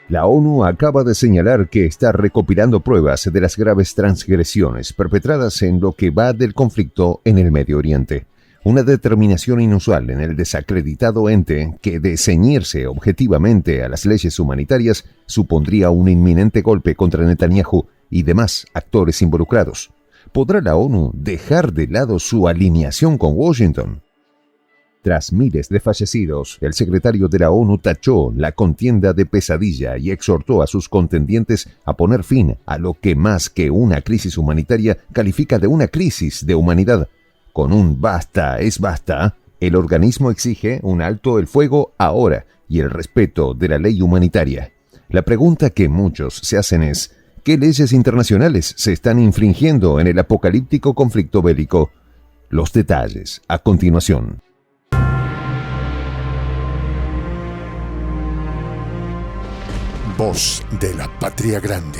La ONU acaba de señalar que está recopilando pruebas de las graves transgresiones perpetradas en lo que va del conflicto en el Medio Oriente. Una determinación inusual en el desacreditado ente que, de ceñirse objetivamente a las leyes humanitarias, supondría un inminente golpe contra Netanyahu y demás actores involucrados. ¿Podrá la ONU dejar de lado su alineación con Washington? Tras miles de fallecidos, el secretario de la ONU tachó la contienda de pesadilla y exhortó a sus contendientes a poner fin a lo que más que una crisis humanitaria califica de una crisis de humanidad. Con un basta es basta, el organismo exige un alto el fuego ahora y el respeto de la ley humanitaria. La pregunta que muchos se hacen es: ¿qué leyes internacionales se están infringiendo en el apocalíptico conflicto bélico? Los detalles a continuación. Voz de la Patria Grande.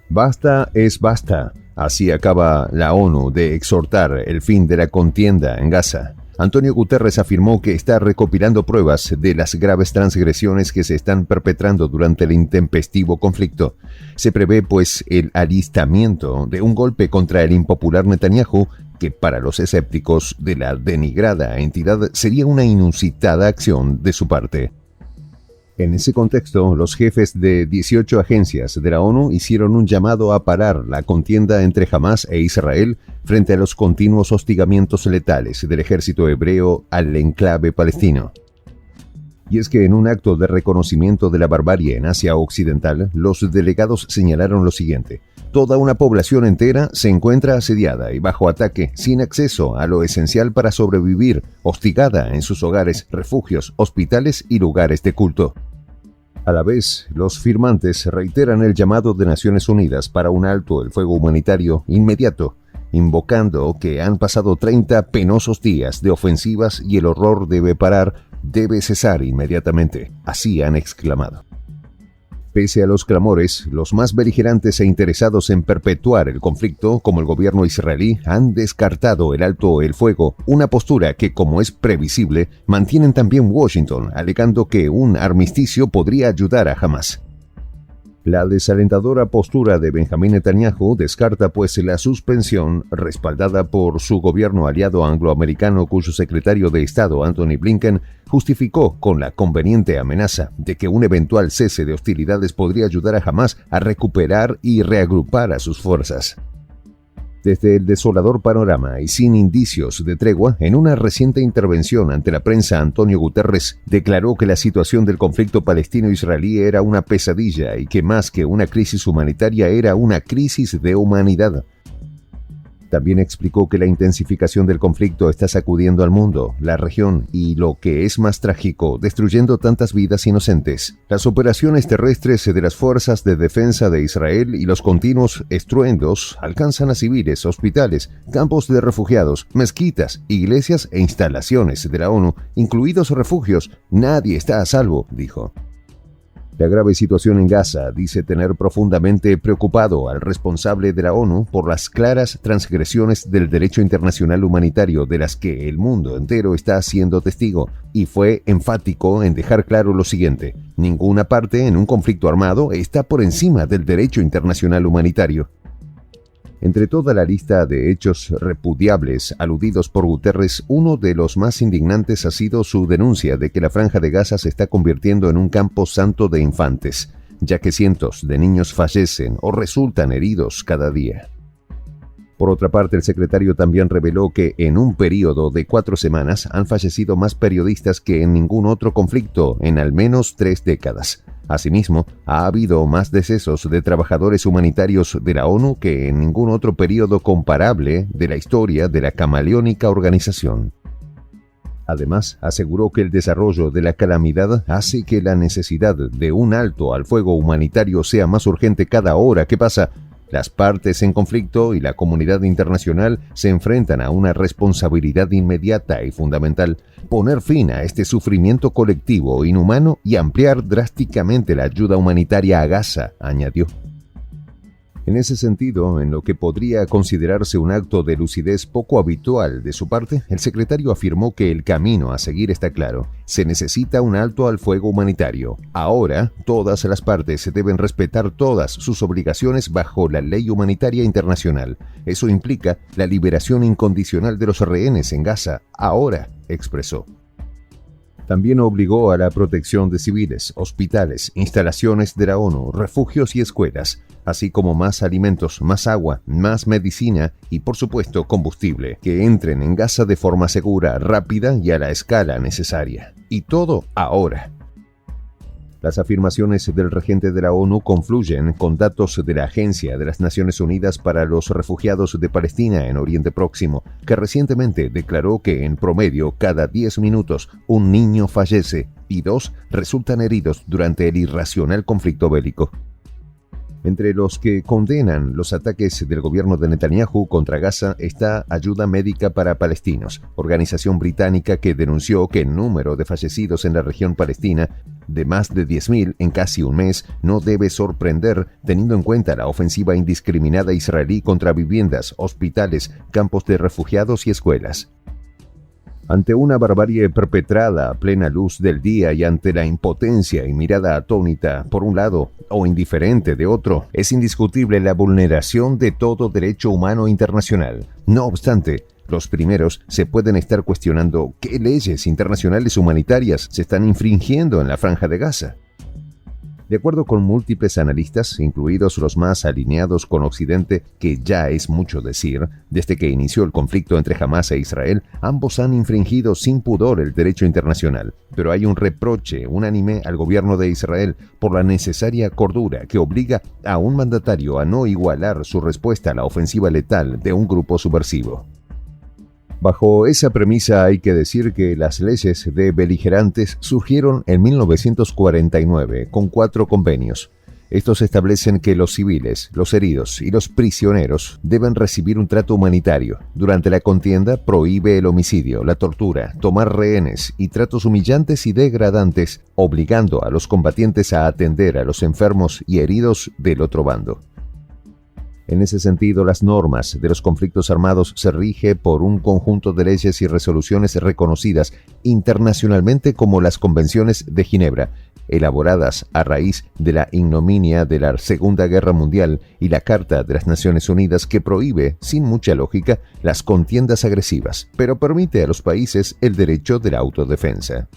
Basta es basta. Así acaba la ONU de exhortar el fin de la contienda en Gaza. Antonio Guterres afirmó que está recopilando pruebas de las graves transgresiones que se están perpetrando durante el intempestivo conflicto. Se prevé, pues, el alistamiento de un golpe contra el impopular Netanyahu, que para los escépticos de la denigrada entidad sería una inusitada acción de su parte. En ese contexto, los jefes de 18 agencias de la ONU hicieron un llamado a parar la contienda entre Hamás e Israel frente a los continuos hostigamientos letales del ejército hebreo al enclave palestino. Y es que en un acto de reconocimiento de la barbarie en Asia Occidental, los delegados señalaron lo siguiente: toda una población entera se encuentra asediada y bajo ataque, sin acceso a lo esencial para sobrevivir, hostigada en sus hogares, refugios, hospitales y lugares de culto. A la vez, los firmantes reiteran el llamado de Naciones Unidas para un alto el fuego humanitario inmediato, invocando que han pasado 30 penosos días de ofensivas y el horror debe cesar inmediatamente. Así han exclamado. Pese a los clamores, los más beligerantes e interesados en perpetuar el conflicto, como el gobierno israelí, han descartado el alto el fuego, una postura que, como es previsible, mantienen también Washington, alegando que un armisticio podría ayudar a Hamás. La desalentadora postura de Benjamín Netanyahu descarta, pues, la suspensión respaldada por su gobierno aliado angloamericano, cuyo secretario de Estado, Antony Blinken, justificó con la conveniente amenaza de que un eventual cese de hostilidades podría ayudar a Hamás a recuperar y reagrupar a sus fuerzas. Desde el desolador panorama y sin indicios de tregua, en una reciente intervención ante la prensa, Antonio Guterres declaró que la situación del conflicto palestino-israelí era una pesadilla y que más que una crisis humanitaria era una crisis de humanidad. También explicó que la intensificación del conflicto está sacudiendo al mundo, la región y, lo que es más trágico, destruyendo tantas vidas inocentes. Las operaciones terrestres de las fuerzas de defensa de Israel y los continuos estruendos alcanzan a civiles, hospitales, campos de refugiados, mezquitas, iglesias e instalaciones de la ONU, incluidos refugios. Nadie está a salvo, dijo. La grave situación en Gaza dice tener profundamente preocupado al responsable de la ONU por las claras transgresiones del derecho internacional humanitario de las que el mundo entero está siendo testigo, y fue enfático en dejar claro lo siguiente: ninguna parte en un conflicto armado está por encima del derecho internacional humanitario. Entre toda la lista de hechos repudiables aludidos por Guterres, uno de los más indignantes ha sido su denuncia de que la Franja de Gaza se está convirtiendo en un campo santo de infantes, ya que cientos de niños fallecen o resultan heridos cada día. Por otra parte, el secretario también reveló que en un periodo de 4 semanas han fallecido más periodistas que en ningún otro conflicto en al menos 3 décadas. Asimismo, ha habido más decesos de trabajadores humanitarios de la ONU que en ningún otro periodo comparable de la historia de la camaleónica organización. Además, aseguró que el desarrollo de la calamidad hace que la necesidad de un alto al fuego humanitario sea más urgente cada hora que pasa. Las partes en conflicto y la comunidad internacional se enfrentan a una responsabilidad inmediata y fundamental: poner fin a este sufrimiento colectivo inhumano y ampliar drásticamente la ayuda humanitaria a Gaza, añadió. En ese sentido, en lo que podría considerarse un acto de lucidez poco habitual de su parte, el secretario afirmó que el camino a seguir está claro. Se necesita un alto al fuego humanitario. Ahora, todas las partes deben respetar todas sus obligaciones bajo la ley humanitaria internacional. Eso implica la liberación incondicional de los rehenes en Gaza. Ahora, expresó. También obligó a la protección de civiles, hospitales, instalaciones de la ONU, refugios y escuelas, así como más alimentos, más agua, más medicina y, por supuesto, combustible, que entren en Gaza de forma segura, rápida y a la escala necesaria. Y todo ahora. Las afirmaciones del regente de la ONU confluyen con datos de la Agencia de las Naciones Unidas para los Refugiados de Palestina en Oriente Próximo, que recientemente declaró que en promedio cada 10 minutos un niño fallece y 2 resultan heridos durante el irracional conflicto bélico. Entre los que condenan los ataques del gobierno de Netanyahu contra Gaza está Ayuda Médica para Palestinos, organización británica que denunció que el número de fallecidos en la región palestina, de más de 10.000 en casi un mes, no debe sorprender teniendo en cuenta la ofensiva indiscriminada israelí contra viviendas, hospitales, campos de refugiados y escuelas. Ante una barbarie perpetrada a plena luz del día y ante la impotencia y mirada atónita, por un lado, o indiferente de otro, es indiscutible la vulneración de todo derecho humano internacional. No obstante, los primeros se pueden estar cuestionando qué leyes internacionales humanitarias se están infringiendo en la Franja de Gaza. De acuerdo con múltiples analistas, incluidos los más alineados con Occidente, que ya es mucho decir, desde que inició el conflicto entre Hamás e Israel, ambos han infringido sin pudor el derecho internacional. Pero hay un reproche unánime al gobierno de Israel por la necesaria cordura que obliga a un mandatario a no igualar su respuesta a la ofensiva letal de un grupo subversivo. Bajo esa premisa hay que decir que las leyes de beligerantes surgieron en 1949 con 4 convenios. Estos establecen que los civiles, los heridos y los prisioneros deben recibir un trato humanitario. Durante la contienda prohíbe el homicidio, la tortura, tomar rehenes y tratos humillantes y degradantes, obligando a los combatientes a atender a los enfermos y heridos del otro bando. En ese sentido, las normas de los conflictos armados se rigen por un conjunto de leyes y resoluciones reconocidas internacionalmente como las Convenciones de Ginebra, elaboradas a raíz de la ignominia de la Segunda Guerra Mundial, y la Carta de las Naciones Unidas, que prohíbe, sin mucha lógica, las contiendas agresivas, pero permite a los países el derecho de la autodefensa.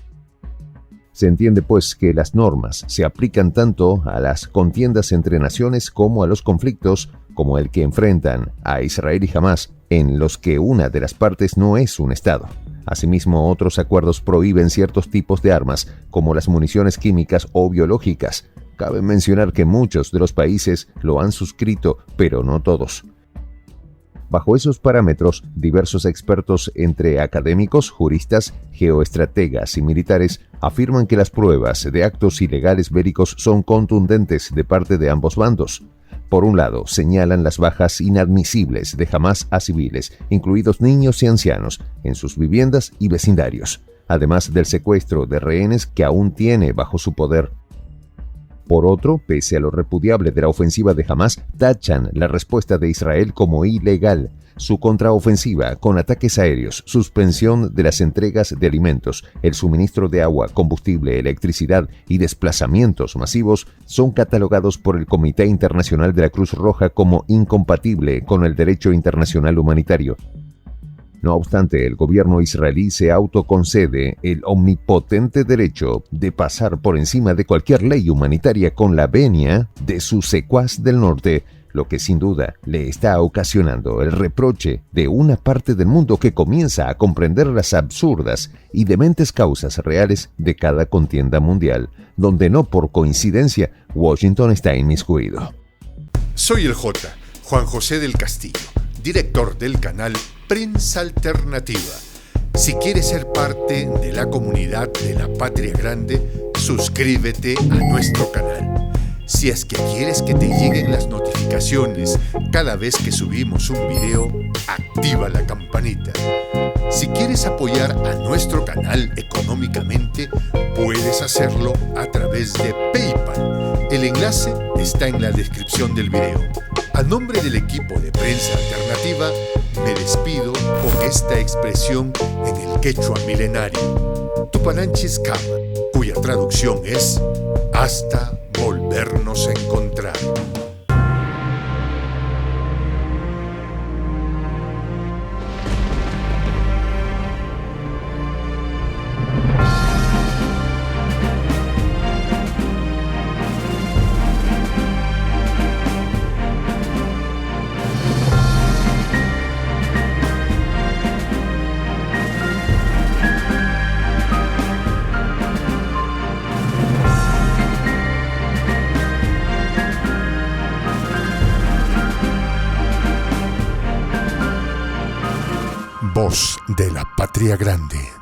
Se entiende, pues, que las normas se aplican tanto a las contiendas entre naciones como a los conflictos, como el que enfrentan a Israel y Hamás, en los que una de las partes no es un Estado. Asimismo, otros acuerdos prohíben ciertos tipos de armas, como las municiones químicas o biológicas. Cabe mencionar que muchos de los países lo han suscrito, pero no todos. Bajo esos parámetros, diversos expertos entre académicos, juristas, geoestrategas y militares afirman que las pruebas de actos ilegales bélicos son contundentes de parte de ambos bandos. Por un lado, señalan las bajas inadmisibles de Hamás a civiles, incluidos niños y ancianos, en sus viviendas y vecindarios, además del secuestro de rehenes que aún tiene bajo su poder. Por otro, pese a lo repudiable de la ofensiva de Hamás, tachan la respuesta de Israel como ilegal, su contraofensiva con ataques aéreos, suspensión de las entregas de alimentos, el suministro de agua, combustible, electricidad y desplazamientos masivos son catalogados por el Comité Internacional de la Cruz Roja como incompatible con el derecho internacional humanitario. No obstante, el gobierno israelí se autoconcede el omnipotente derecho de pasar por encima de cualquier ley humanitaria con la venia de su secuaz del norte, lo que sin duda le está ocasionando el reproche de una parte del mundo que comienza a comprender las absurdas y dementes causas reales de cada contienda mundial, donde no por coincidencia Washington está inmiscuido. Soy el Juan José del Castillo, director del canal Prensa Alternativa. Si quieres ser parte de la comunidad de la Patria Grande, suscríbete a nuestro canal. Si es que quieres que te lleguen las notificaciones cada vez que subimos un video, activa la campanita. Si quieres apoyar a nuestro canal económicamente, puedes hacerlo a través de PayPal. El enlace está en la descripción del video. A nombre del equipo de Prensa Alternativa, me despido con esta expresión en el quechua milenario, Tupananchis Kama, cuya traducción es hasta volvernos a encontrar. Voz de la Patria Grande.